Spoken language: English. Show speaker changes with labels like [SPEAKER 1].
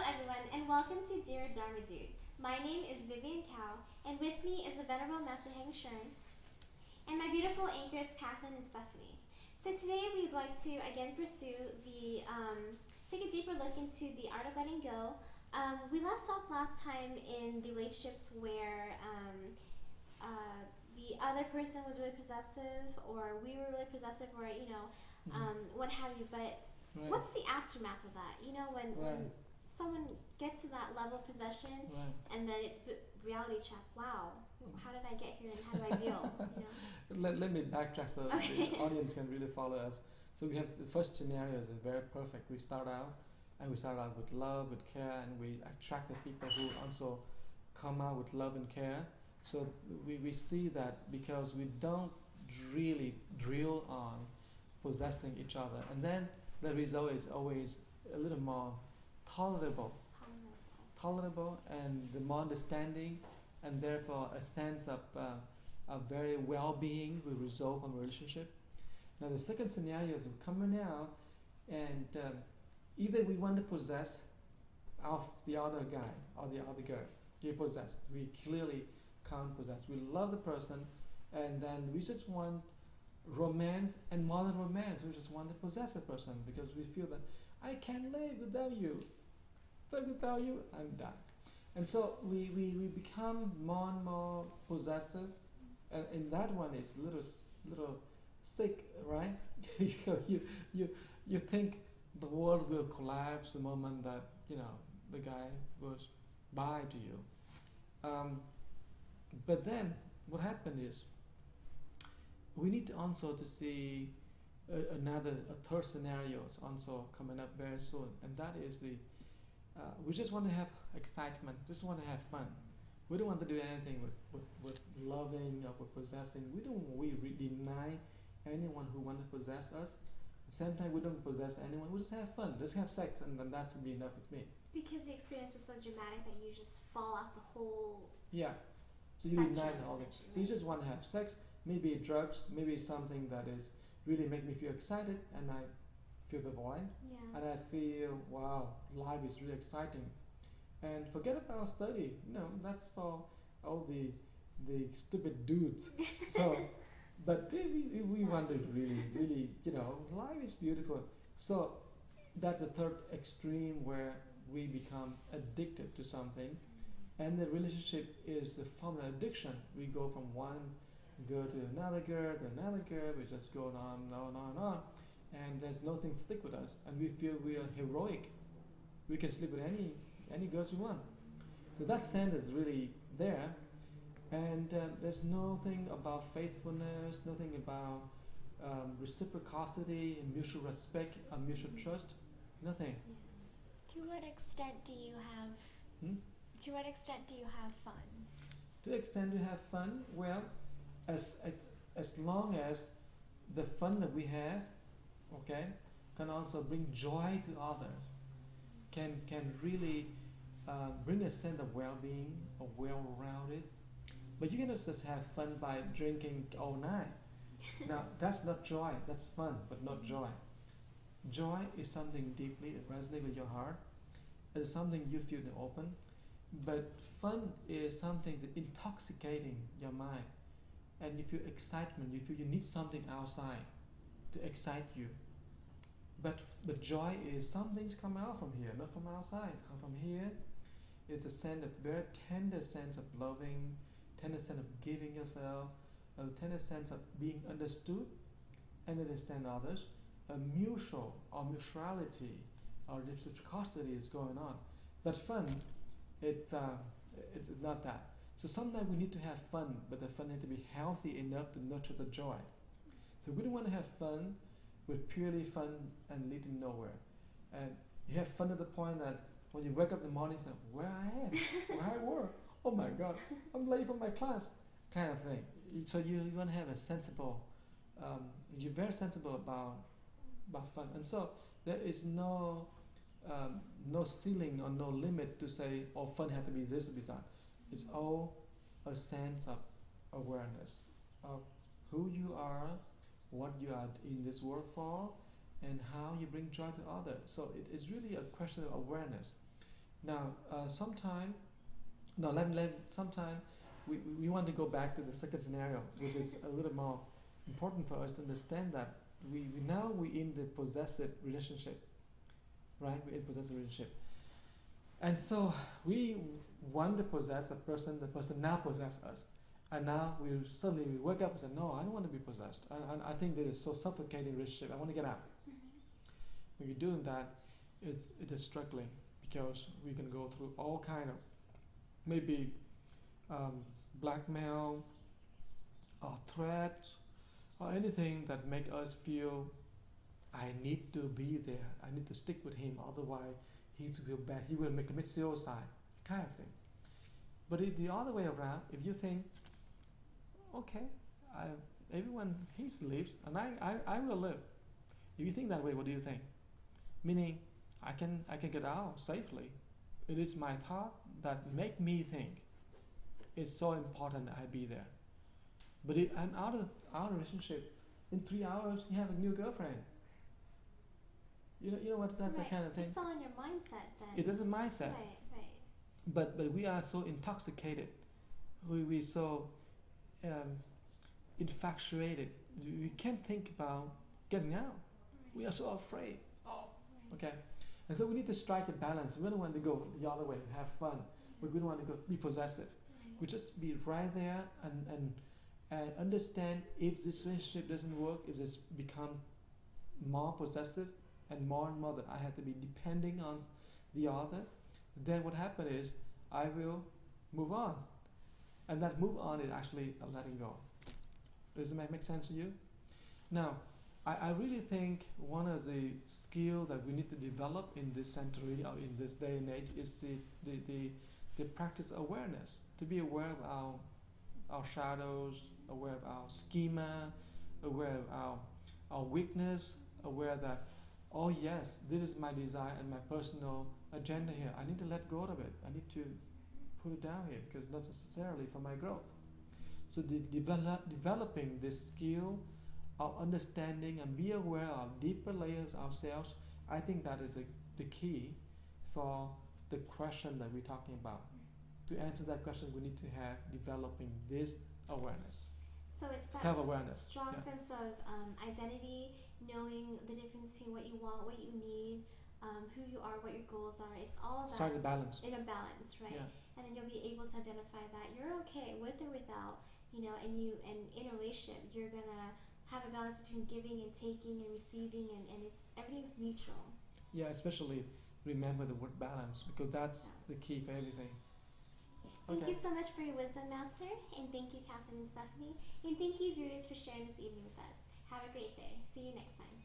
[SPEAKER 1] everyone, and welcome to DearDharmaDude. My name is Vivian Cao, and with me is the Venerable Master Heng Shen, and my beautiful anchors Kathleen and Stephanie. So today we'd like to again pursue take a deeper look into the art of letting go. We left off last time in the relationships where the other person was really possessive, or we were really possessive, or what have you. But
[SPEAKER 2] Right.
[SPEAKER 1] what's the aftermath of that? When someone gets to that level of possession,
[SPEAKER 2] Right.
[SPEAKER 1] and then it's reality check. Wow, how did I get here, and how do I deal?
[SPEAKER 2] Let me backtrack so
[SPEAKER 1] Okay.
[SPEAKER 2] the audience can really follow us. So we have the first scenario is very perfect. We start out with love, with care, and we attract the people who also come out with love and care. So we see that because we don't really drill on possessing each other, and then the result is always a little more tolerable, and the more understanding, and therefore a sense of very well-being will result from a relationship. Now the second scenario is coming out, and either we want to possess the other guy or the other girl. We possess. We clearly can't possess. We love the person, and then we just want romance, and more than romance, we just want to possess a person because we feel that I can't live without you. But without you, I'm done. And so we become more and more possessive, and that one is little sick, right? you think the world will collapse the moment that the guy goes bye to you. But then what happened is we need to also to see a third scenario is also coming up very soon, and that is we just want to have excitement, just want to have fun. We don't want to do anything with loving or with possessing. We deny anyone who want to possess us. At the same time, we don't possess anyone. We just have fun, just have sex, and then that should be enough with me.
[SPEAKER 1] Because the experience was so dramatic that you just fall off the whole.
[SPEAKER 2] Yeah. So you deny all that. So you just want to have sex, maybe drugs, maybe something that is really make me feel excited, and I feel the void, and I feel wow, life is really exciting, and forget about study. That's for all the stupid dudes. So, but we want to really life is beautiful. So that's the third extreme where we become addicted to something, and the relationship is the form of addiction. We go from one girl to another girl to another girl. We just go on and on and on. And there's nothing stick with us, and we feel we are heroic. We can sleep with any girls we want. So that sense is really there, and there's nothing about faithfulness, nothing about reciprocity, mutual respect, mutual trust, nothing.
[SPEAKER 3] To what extent do you have? To what extent do you have fun?
[SPEAKER 2] To the extent you have fun, well, as long as the fun that we have, okay, can also bring joy to others, can really bring a sense of well-being or well-rounded. But you cannot just have fun by drinking all night. Now that's not joy. That's fun, but not joy. Joy is something deeply that resonates with your heart. It is something you feel in the open. But fun is something that's intoxicating your mind, and you feel excitement. You feel you need something outside to excite you. But joy is something's come out from here, not from outside. Come from here. It's a sense of very tender sense of loving, tender sense of giving yourself, a tender sense of being understood and understand others. A mutual or mutuality or reciprocity is going on. But fun, it's not that. So sometimes we need to have fun, but the fun needs to be healthy enough to nurture the joy. So we don't want to have fun with purely fun and leading nowhere. And you have fun to the point that when you wake up in the morning, you say, where I am, where I work, oh my God, I'm late for my class, kind of thing. So you want to have a sensible, you're very sensible about fun. And so there is no ceiling or no limit to say, oh, fun has to be this or be that. It's all a sense of awareness of who you are, what you are in this world for, and how you bring joy to others. So it is really a question of awareness. Now, sometime, no, sometime we want to go back to the second scenario, which is a little more important for us to understand that we in the possessive relationship, right? We're in possessive relationship, and so we want to possess the person now possess us, and now we wake up and say, no, I don't want to be possessed. I think this is so suffocating relationship. I want to get out. When you're doing that, it is struggling because we can go through all kind of maybe blackmail or threats or anything that make us feel I need to be there. I need to stick with him, otherwise he will feel bad. He will commit suicide, kind of thing. But if the other way around, if you think, okay, everyone he lives and I will live. If you think that way, what do you think? Meaning, I can get out safely. It is my thought that make me think it's so important that I be there. But if I'm out of our relationship, in 3 hours you have a new girlfriend. You know what? That's the kind of thing.
[SPEAKER 1] It's all in your mindset then.
[SPEAKER 2] It is a mindset.
[SPEAKER 1] Right.
[SPEAKER 2] But we are so intoxicated. We so infatuated. We can't think about getting out. We are so afraid. Okay, and so we need to strike a balance. We don't want to go the other way, have fun, but we don't want to go be possessive. We just be right there and understand if this relationship doesn't work, if this become more possessive and more that I have to be depending on the other, then what happens is I will move on, and that move on is actually a letting go. Does it make sense to you? Now, I really think one of the skills that we need to develop in this century or in this day and age is the practice awareness. To be aware of our shadows, aware of our schema, aware of our weakness, aware that, oh yes, this is my desire and my personal agenda here. I need to let go of it. I need to put it down here because not necessarily for my growth. So developing this skill of understanding and be aware of deeper layers of ourselves, I think that is the key for the question that we're talking about. To answer that question, we need to have developing this awareness.
[SPEAKER 1] So it's that
[SPEAKER 2] self-awareness.
[SPEAKER 1] Strong sense of identity, knowing the difference between what you want, what you need, who you are, what your goals are. It's all of that.
[SPEAKER 2] Strike a balance.
[SPEAKER 1] In a balance, right?
[SPEAKER 2] Yeah.
[SPEAKER 1] And then you'll be able to identify that you're okay with or without, and in a relationship, you're gonna have a balance between giving and taking and receiving, and everything's mutual.
[SPEAKER 2] Yeah, especially remember the word balance, because that's the key for everything.
[SPEAKER 1] Thank you so much for your wisdom, Master, and thank you, Catherine and Stephanie, and thank you, viewers, for sharing this evening with us. Have a great day. See you next time.